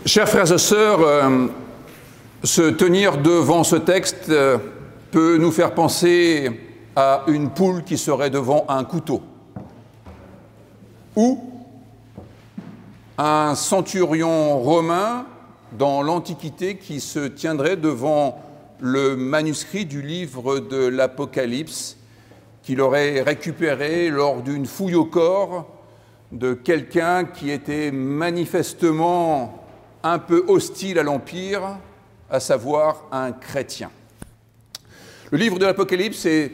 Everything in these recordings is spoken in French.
Chers frères et sœurs, se tenir devant ce texte peut nous faire penser à une poule qui serait devant un couteau, ou un centurion romain dans l'Antiquité qui se tiendrait devant le manuscrit du livre de l'Apocalypse qu'il aurait récupéré lors d'une fouille au corps de quelqu'un qui était manifestement un peu hostile à l'Empire, à savoir un chrétien. Le livre de l'Apocalypse est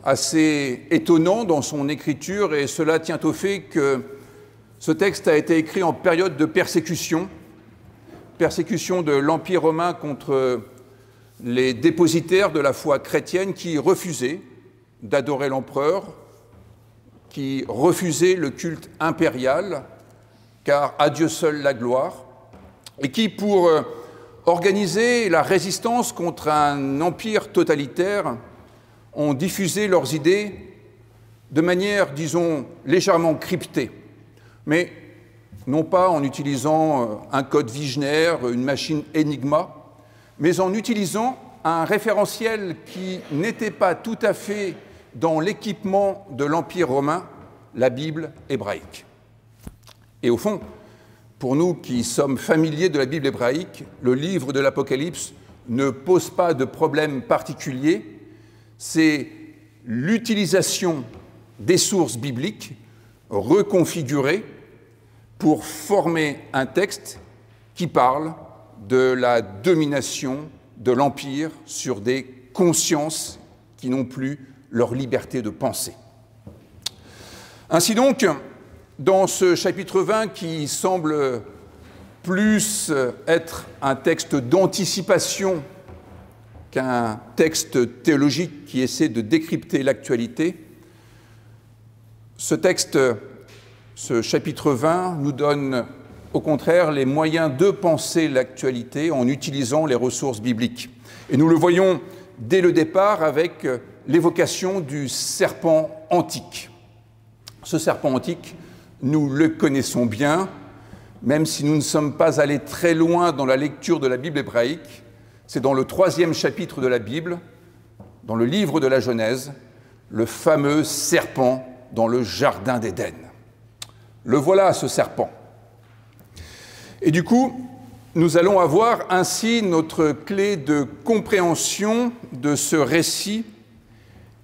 assez étonnant dans son écriture et cela tient au fait que ce texte a été écrit en période de persécution de l'Empire romain contre les dépositaires de la foi chrétienne qui refusaient d'adorer l'empereur, qui refusaient le culte impérial, car à Dieu seul la gloire, et qui, pour organiser la résistance contre un empire totalitaire, ont diffusé leurs idées de manière, disons, légèrement cryptée, mais non pas en utilisant un code Wigner, une machine Enigma, mais en utilisant un référentiel qui n'était pas tout à fait dans l'équipement de l'Empire romain, la Bible hébraïque. Et au fond, pour nous qui sommes familiers de la Bible hébraïque, le livre de l'Apocalypse ne pose pas de problème particulier, c'est l'utilisation des sources bibliques reconfigurées pour former un texte qui parle de la domination de l'Empire sur des consciences qui n'ont plus leur liberté de penser. Ainsi donc, dans ce chapitre 20 qui semble plus être un texte d'anticipation qu'un texte théologique qui essaie de décrypter l'actualité, ce chapitre 20 nous donne au contraire les moyens de penser l'actualité en utilisant les ressources bibliques. Et nous le voyons dès le départ avec l'évocation du serpent antique. Ce serpent antique, nous le connaissons bien, même si nous ne sommes pas allés très loin dans la lecture de la Bible hébraïque. C'est dans le 3e chapitre de la Bible, dans le livre de la Genèse, le fameux serpent dans le jardin d'Éden. Le voilà, ce serpent. Et du coup, nous allons avoir ainsi notre clé de compréhension de ce récit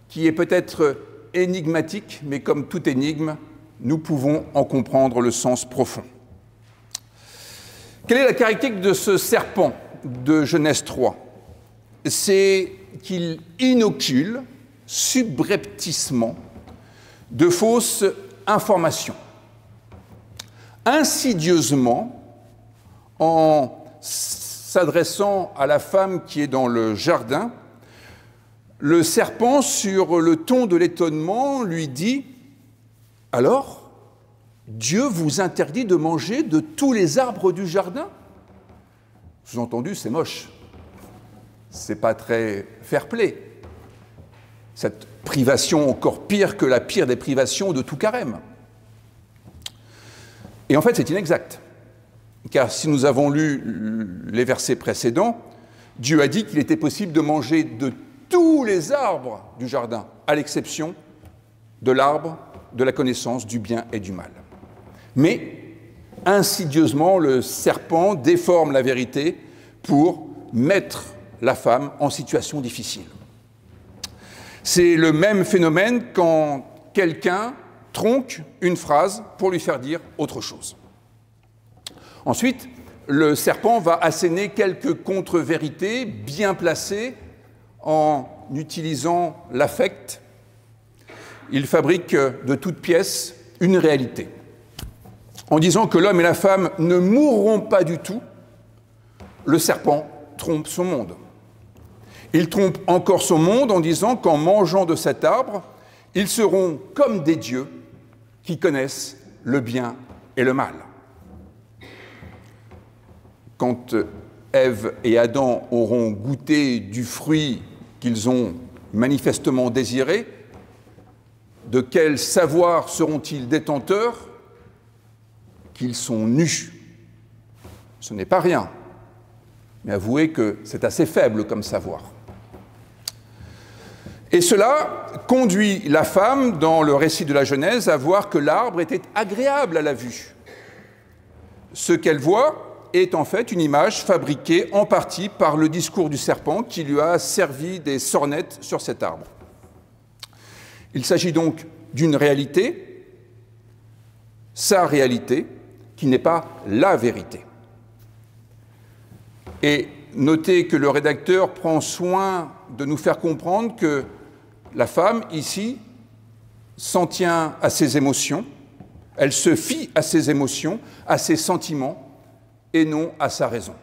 qui est peut-être énigmatique, mais comme toute énigme, nous pouvons en comprendre le sens profond. Quelle est la caractéristique de ce serpent de Genèse 3 ? C'est qu'il inocule subrepticement de fausses informations. Insidieusement, en s'adressant à la femme qui est dans le jardin, le serpent, sur le ton de l'étonnement, lui dit « Alors, Dieu vous interdit de manger de tous les arbres du jardin ?» Sous-entendu, c'est moche. C'est pas très fair-play. Cette privation encore pire que la pire des privations de tout carême. Et en fait, c'est inexact. Car si nous avons lu les versets précédents, Dieu a dit qu'il était possible de manger de tous les arbres du jardin, à l'exception de l'arbre de la connaissance du bien et du mal. Mais, insidieusement, le serpent déforme la vérité pour mettre la femme en situation difficile. C'est le même phénomène quand quelqu'un tronque une phrase pour lui faire dire autre chose. Ensuite, le serpent va asséner quelques contre-vérités bien placées en utilisant l'affect. Il fabrique de toutes pièces une réalité. En disant que l'homme et la femme ne mourront pas du tout, le serpent trompe son monde. Il trompe encore son monde en disant qu'en mangeant de cet arbre, ils seront comme des dieux qui connaissent le bien et le mal. Quand Ève et Adam auront goûté du fruit qu'ils ont manifestement désiré, de quel savoir seront-ils détenteurs? Qu'ils sont nus Ce n'est pas rien, mais avouez que c'est assez faible comme savoir. Et cela conduit la femme, dans le récit de la Genèse, à voir que l'arbre était agréable à la vue. Ce qu'elle voit est en fait une image fabriquée en partie par le discours du serpent qui lui a servi des sornettes sur cet arbre. Il s'agit donc d'une réalité, sa réalité, qui n'est pas la vérité. Et notez que le rédacteur prend soin de nous faire comprendre que la femme, ici, s'en tient à ses émotions, elle se fie à ses émotions, à ses sentiments, et non à sa raison.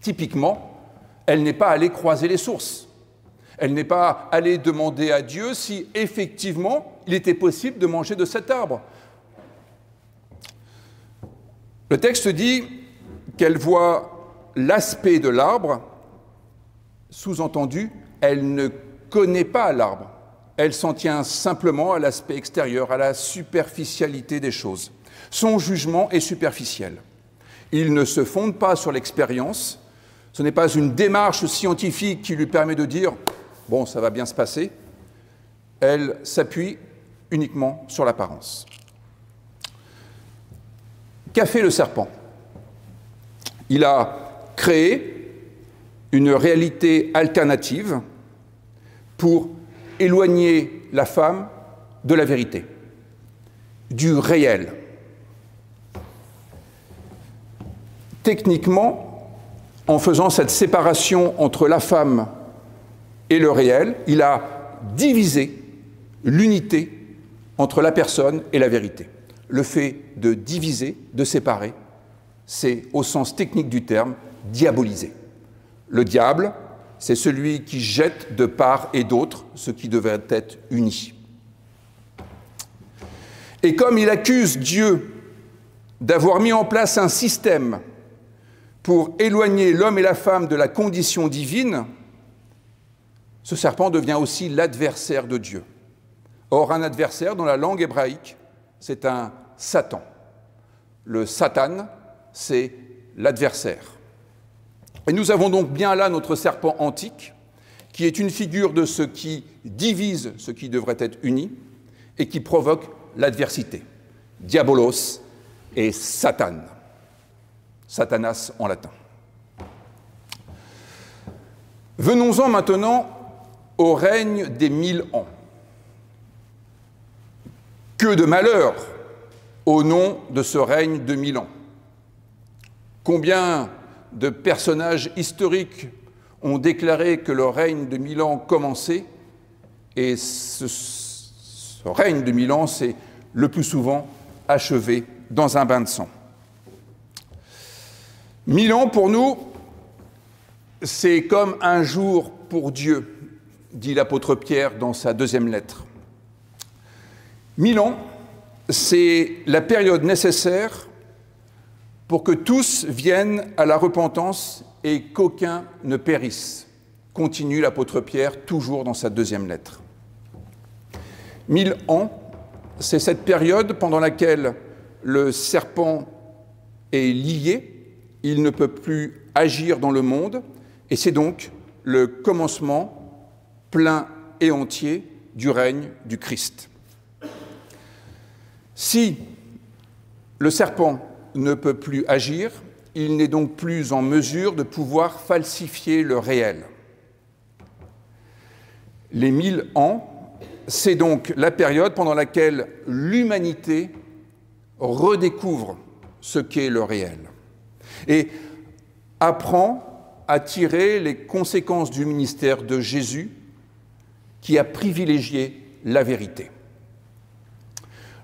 Typiquement, elle n'est pas allée croiser les sources. Elle n'est pas allée demander à Dieu si effectivement il était possible de manger de cet arbre. Le texte dit qu'elle voit l'aspect de l'arbre, sous-entendu, elle ne connaît pas l'arbre. Elle s'en tient simplement à l'aspect extérieur, à la superficialité des choses. Son jugement est superficiel. Il ne se fonde pas sur l'expérience. Ce n'est pas une démarche scientifique qui lui permet de dire « bon, ça va bien se passer ». Elle s'appuie uniquement sur l'apparence. Qu'a fait le serpent? Il a créé une réalité alternative pour éloigner la femme de la vérité, du réel. Techniquement, en faisant cette séparation entre la femme et le réel, il a divisé l'unité entre la personne et la vérité. Le fait de diviser, de séparer, c'est, au sens technique du terme, diaboliser. Le diable, c'est celui qui jette de part et d'autre ce qui devait être uni. Et comme il accuse Dieu d'avoir mis en place un système pour éloigner l'homme et la femme de la condition divine, ce serpent devient aussi l'adversaire de Dieu. Or, un adversaire, dans la langue hébraïque, c'est un Satan. Le Satan, c'est l'adversaire. Et nous avons donc bien là notre serpent antique, qui est une figure de ce qui divise ce qui devrait être uni et qui provoque l'adversité. Diabolos et Satan. Satanas en latin. Venons-en maintenant au règne des 1000 ans. Que de malheur au nom de ce règne de 1000 ans. Combien de personnages historiques ont déclaré que le règne de 1000 ans commençait, et ce règne de 1000 ans s'est le plus souvent achevé dans un bain de sang. 1000 ans pour nous, c'est comme un jour pour Dieu, dit l'apôtre Pierre dans sa deuxième lettre. 1000 ans, c'est la période nécessaire pour que tous viennent à la repentance et qu'aucun ne périsse, continue l'apôtre Pierre toujours dans sa deuxième lettre. 1000 ans, c'est cette période pendant laquelle le serpent est lié, il ne peut plus agir dans le monde, et c'est donc le commencement plein et entier du règne du Christ. Si le serpent ne peut plus agir, il n'est donc plus en mesure de pouvoir falsifier le réel. Les 1000 ans, c'est donc la période pendant laquelle l'humanité redécouvre ce qu'est le réel et apprend à tirer les conséquences du ministère de Jésus qui a privilégié la vérité.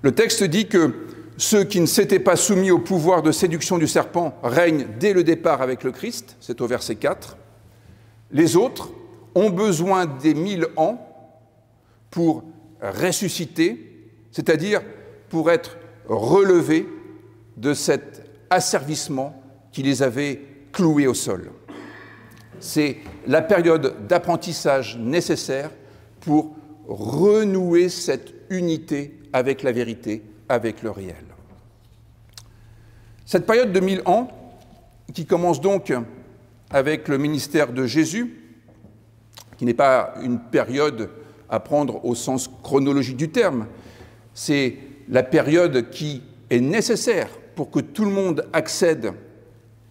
Le texte dit que ceux qui ne s'étaient pas soumis au pouvoir de séduction du serpent règnent dès le départ avec le Christ, c'est au verset 4. Les autres ont besoin des 1000 ans pour ressusciter, c'est-à-dire pour être relevés de cet asservissement qui les avait cloués au sol. C'est la période d'apprentissage nécessaire pour renouer cette unité avec la vérité, avec le réel. Cette période de 1000 ans qui commence donc avec le ministère de Jésus, qui n'est pas une période à prendre au sens chronologique du terme, c'est la période qui est nécessaire pour que tout le monde accède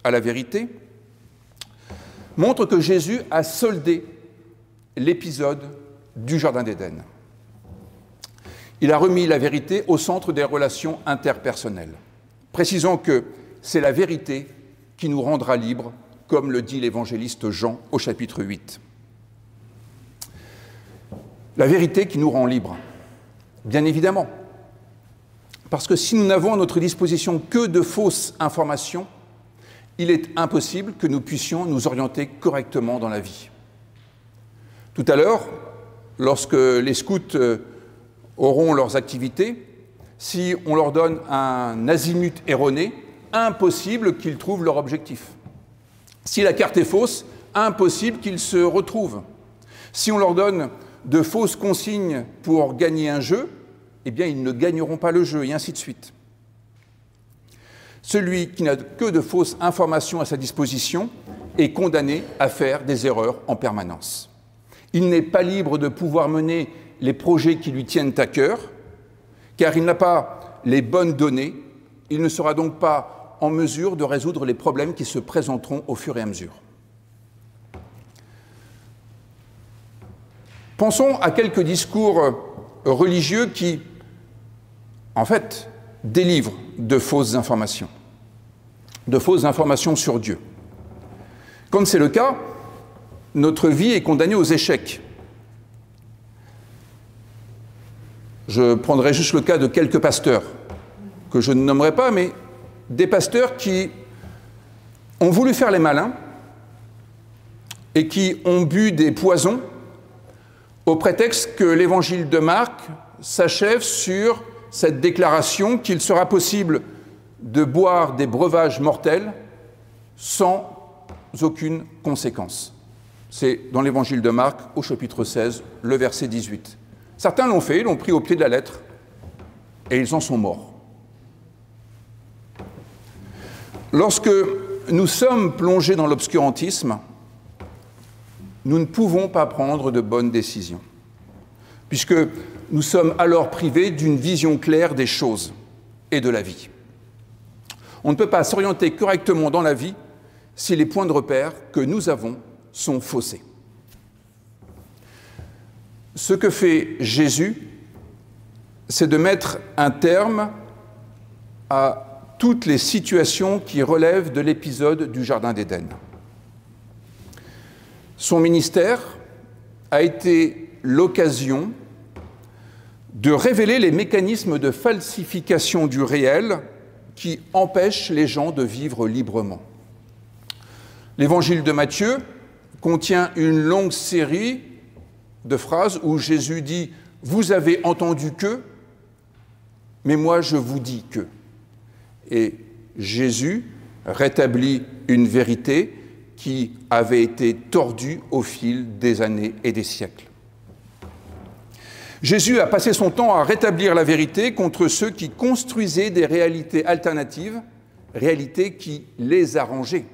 à la vérité, montre que Jésus a soldé l'épisode du Jardin d'Éden. Il a remis la vérité au centre des relations interpersonnelles, précisant que c'est la vérité qui nous rendra libres, comme le dit l'évangéliste Jean au chapitre 8. La vérité qui nous rend libres, bien évidemment, parce que si nous n'avons à notre disposition que de fausses informations, il est impossible que nous puissions nous orienter correctement dans la vie. Tout à l'heure, lorsque les scouts auront leurs activités, si on leur donne un azimut erroné, impossible qu'ils trouvent leur objectif. Si la carte est fausse, impossible qu'ils se retrouvent. Si on leur donne de fausses consignes pour gagner un jeu, eh bien, ils ne gagneront pas le jeu, et ainsi de suite. Celui qui n'a que de fausses informations à sa disposition est condamné à faire des erreurs en permanence. Il n'est pas libre de pouvoir mener les projets qui lui tiennent à cœur, car il n'a pas les bonnes données, il ne sera donc pas en mesure de résoudre les problèmes qui se présenteront au fur et à mesure. Pensons à quelques discours religieux qui, en fait, délivrent de fausses informations sur Dieu. Quand c'est le cas, notre vie est condamnée aux échecs. Je prendrai juste le cas de quelques pasteurs, que je ne nommerai pas, mais des pasteurs qui ont voulu faire les malins et qui ont bu des poisons au prétexte que l'évangile de Marc s'achève sur cette déclaration qu'il sera possible de boire des breuvages mortels sans aucune conséquence. C'est dans l'évangile de Marc, au chapitre 16, le verset 18. Certains l'ont fait, l'ont pris au pied de la lettre, et ils en sont morts. Lorsque nous sommes plongés dans l'obscurantisme, nous ne pouvons pas prendre de bonnes décisions, puisque nous sommes alors privés d'une vision claire des choses et de la vie. On ne peut pas s'orienter correctement dans la vie si les points de repère que nous avons sont faussés. Ce que fait Jésus, c'est de mettre un terme à toutes les situations qui relèvent de l'épisode du Jardin d'Éden. Son ministère a été l'occasion de révéler les mécanismes de falsification du réel qui empêchent les gens de vivre librement. L'évangile de Matthieu contient une longue série de phrases où Jésus dit « Vous avez entendu que, mais moi je vous dis que ». Et Jésus rétablit une vérité qui avait été tordue au fil des années et des siècles. Jésus a passé son temps à rétablir la vérité contre ceux qui construisaient des réalités alternatives, réalités qui les arrangeaient,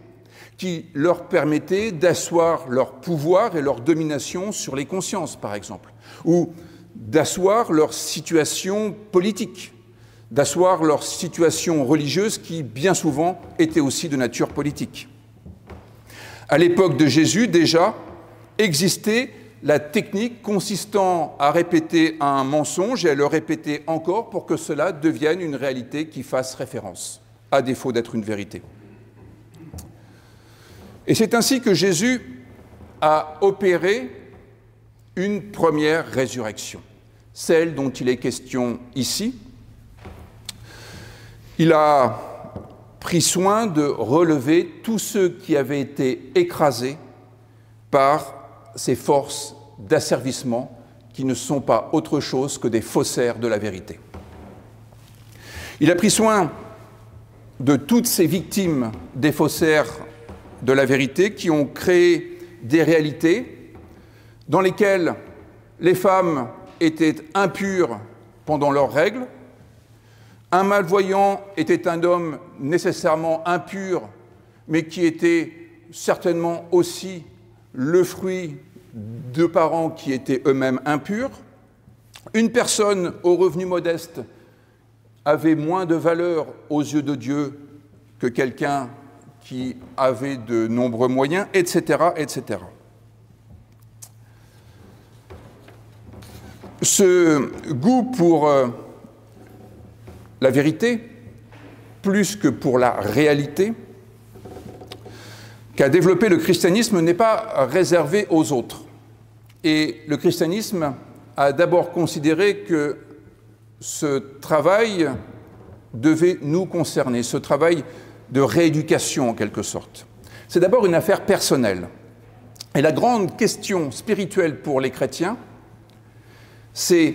qui leur permettaient d'asseoir leur pouvoir et leur domination sur les consciences, par exemple, ou d'asseoir leur situation politique, d'asseoir leur situation religieuse qui, bien souvent, était aussi de nature politique. À l'époque de Jésus, déjà, existait la technique consistant à répéter un mensonge et à le répéter encore pour que cela devienne une réalité qui fasse référence, à défaut d'être une vérité. Et c'est ainsi que Jésus a opéré une première résurrection, celle dont il est question ici. Il a pris soin de relever tous ceux qui avaient été écrasés par ces forces d'asservissement qui ne sont pas autre chose que des faussaires de la vérité. Il a pris soin de toutes ces victimes des faussaires de la vérité qui ont créé des réalités dans lesquelles les femmes étaient impures pendant leurs règles, un malvoyant était un homme nécessairement impur, mais qui était certainement aussi le fruit de parents qui étaient eux-mêmes impurs. Une personne aux revenus modestes avait moins de valeur aux yeux de Dieu que quelqu'un qui avait de nombreux moyens, etc., etc. Ce goût pour la vérité, plus que pour la réalité, qu'a développé le christianisme n'est pas réservé aux autres. Et le christianisme a d'abord considéré que ce travail devait nous concerner, ce travail de rééducation en quelque sorte. C'est d'abord une affaire personnelle. Et la grande question spirituelle pour les chrétiens, c'est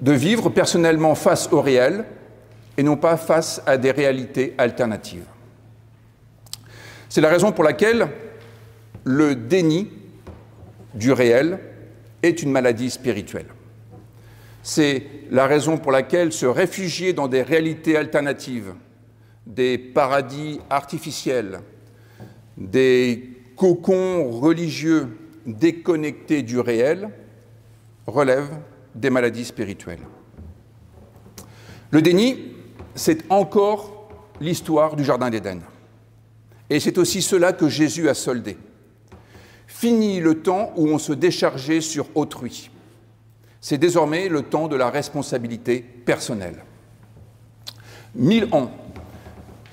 de vivre personnellement face au réel et non pas face à des réalités alternatives. C'est la raison pour laquelle le déni du réel est une maladie spirituelle. C'est la raison pour laquelle se réfugier dans des réalités alternatives, des paradis artificiels, des cocons religieux déconnectés du réel, relève des maladies spirituelles. Le déni, c'est encore l'histoire du Jardin d'Éden. Et c'est aussi cela que Jésus a soldé. Fini le temps où on se déchargeait sur autrui. C'est désormais le temps de la responsabilité personnelle. 1000 ans,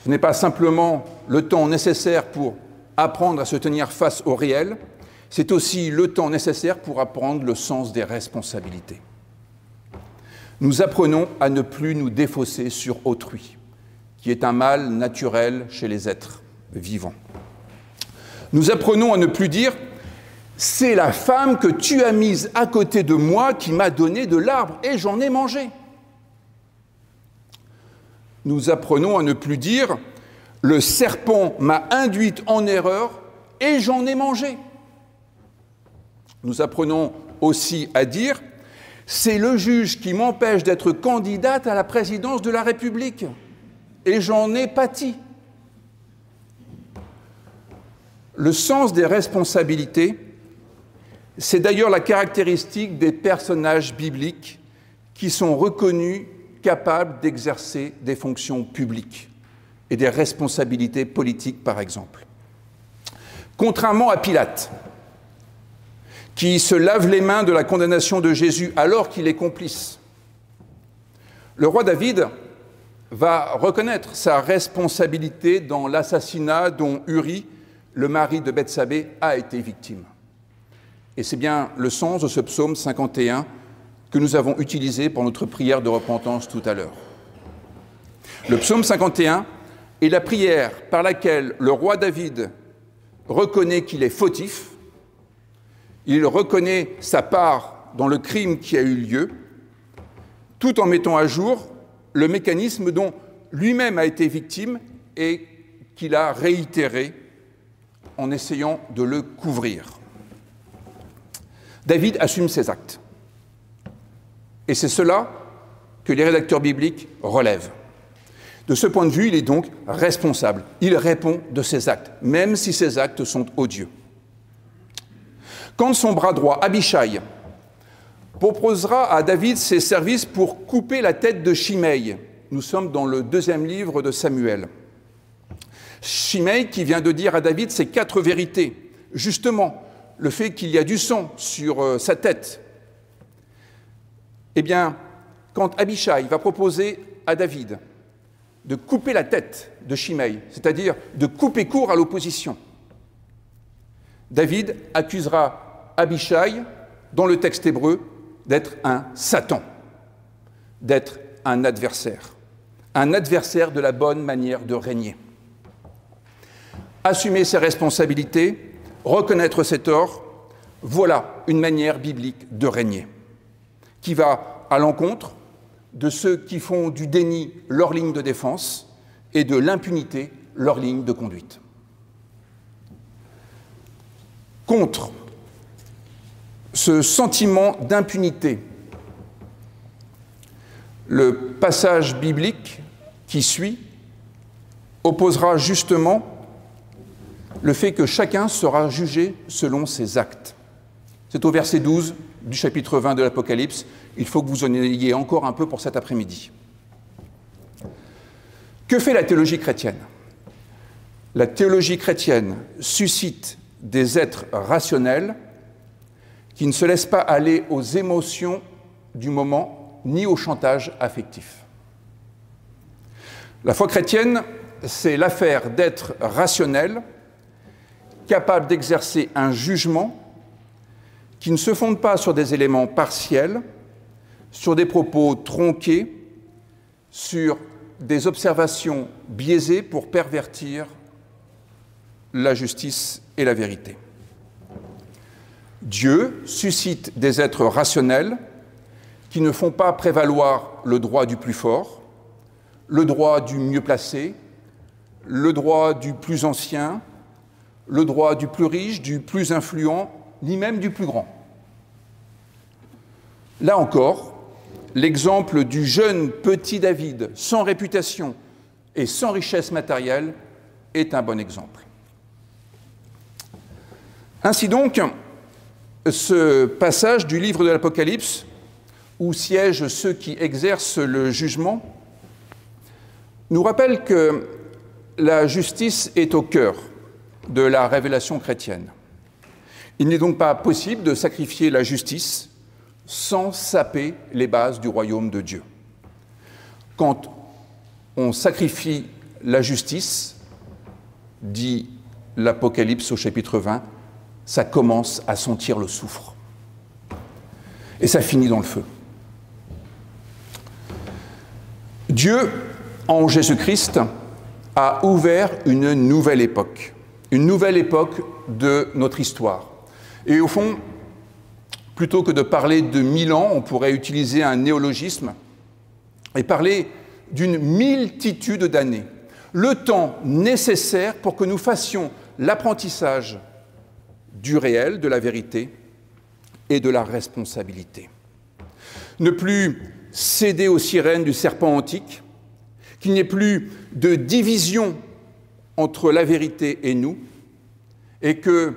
ce n'est pas simplement le temps nécessaire pour apprendre à se tenir face au réel, c'est aussi le temps nécessaire pour apprendre le sens des responsabilités. Nous apprenons à ne plus nous défausser sur autrui, qui est un mal naturel chez les êtres vivants. Nous apprenons à ne plus dire « c'est la femme que tu as mise à côté de moi qui m'a donné de l'arbre et j'en ai mangé ». Nous apprenons à ne plus dire « le serpent m'a induite en erreur et j'en ai mangé ». Nous apprenons aussi à dire « c'est le juge qui m'empêche d'être candidate à la présidence de la République et j'en ai pâti ». Le sens des responsabilités, c'est d'ailleurs la caractéristique des personnages bibliques qui sont reconnus capables d'exercer des fonctions publiques et des responsabilités politiques, par exemple. Contrairement à Pilate, qui se lave les mains de la condamnation de Jésus alors qu'il est complice, le roi David va reconnaître sa responsabilité dans l'assassinat dont Uri, le mari de Bethsabée, a été victime. Et c'est bien le sens de ce psaume 51 que nous avons utilisé pour notre prière de repentance tout à l'heure. Le psaume 51 est la prière par laquelle le roi David reconnaît qu'il est fautif, il reconnaît sa part dans le crime qui a eu lieu, tout en mettant à jour le mécanisme dont lui-même a été victime et qu'il a réitéré en essayant de le couvrir. David assume ses actes. Et c'est cela que les rédacteurs bibliques relèvent. De ce point de vue, il est donc responsable. Il répond de ses actes, même si ses actes sont odieux. Quand son bras droit, Abishai, proposera à David ses services pour couper la tête de Shimei, nous sommes dans le 2e livre de Samuel. Shimei qui vient de dire à David ces 4 vérités, justement, le fait qu'il y a du sang sur sa tête. Eh bien, quand Abishai va proposer à David de couper la tête de Shimei, c'est-à-dire de couper court à l'opposition, David accusera Abishai, dans le texte hébreu, d'être un Satan, d'être un adversaire de la bonne manière de régner. Assumer ses responsabilités, reconnaître ses torts, voilà une manière biblique de régner, qui va à l'encontre de ceux qui font du déni leur ligne de défense et de l'impunité leur ligne de conduite. Contre ce sentiment d'impunité, le passage biblique qui suit opposera justement le fait que chacun sera jugé selon ses actes. C'est au verset 12 du chapitre 20 de l'Apocalypse. Il faut que vous en ayez encore un peu pour cet après-midi. Que fait la théologie chrétienne? La théologie chrétienne suscite des êtres rationnels qui ne se laissent pas aller aux émotions du moment ni au chantage affectif. La foi chrétienne, c'est l'affaire d'êtres rationnels, capables d'exercer un jugement qui ne se fonde pas sur des éléments partiels, sur des propos tronqués, sur des observations biaisées pour pervertir la justice et la vérité. Dieu suscite des êtres rationnels qui ne font pas prévaloir le droit du plus fort, le droit du mieux placé, le droit du plus ancien, le droit du plus riche, du plus influent, ni même du plus grand. Là encore, l'exemple du jeune petit David, sans réputation et sans richesse matérielle, est un bon exemple. Ainsi donc, ce passage du livre de l'Apocalypse, où siègent ceux qui exercent le jugement, nous rappelle que la justice est au cœur de la révélation chrétienne. Il n'est donc pas possible de sacrifier la justice sans saper les bases du royaume de Dieu. Quand on sacrifie la justice, dit l'Apocalypse au chapitre 20, ça commence à sentir le soufre. Et ça finit dans le feu. Dieu, en Jésus-Christ, a ouvert une nouvelle époque de notre histoire. Et au fond, plutôt que de parler de 1000 ans, on pourrait utiliser un néologisme et parler d'une multitude d'années. Le temps nécessaire pour que nous fassions l'apprentissage du réel, de la vérité et de la responsabilité. Ne plus céder aux sirènes du serpent antique, qu'il n'y ait plus de division entre la vérité et nous, et que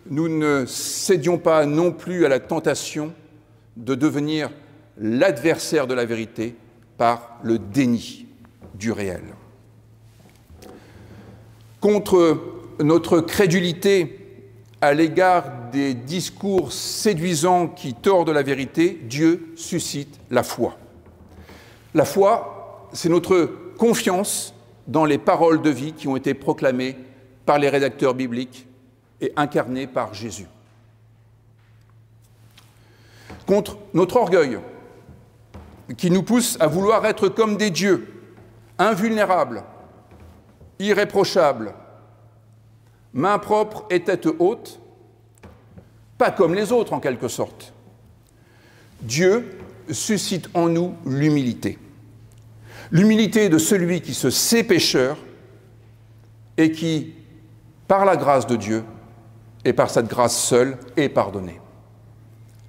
nous ne cédions pas non plus à la tentation de devenir l'adversaire de la vérité par le déni du réel. Contre notre crédulité à l'égard des discours séduisants qui tordent la vérité, Dieu suscite la foi. La foi, c'est notre confiance dans les paroles de vie qui ont été proclamées par les rédacteurs bibliques et incarnées par Jésus. Contre notre orgueil, qui nous pousse à vouloir être comme des dieux, invulnérables, irréprochables, main propre et tête haute, pas comme les autres en quelque sorte. Dieu suscite en nous l'humilité. L'humilité de celui qui se sait pécheur et qui, par la grâce de Dieu et par cette grâce seule, est pardonné.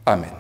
Amen.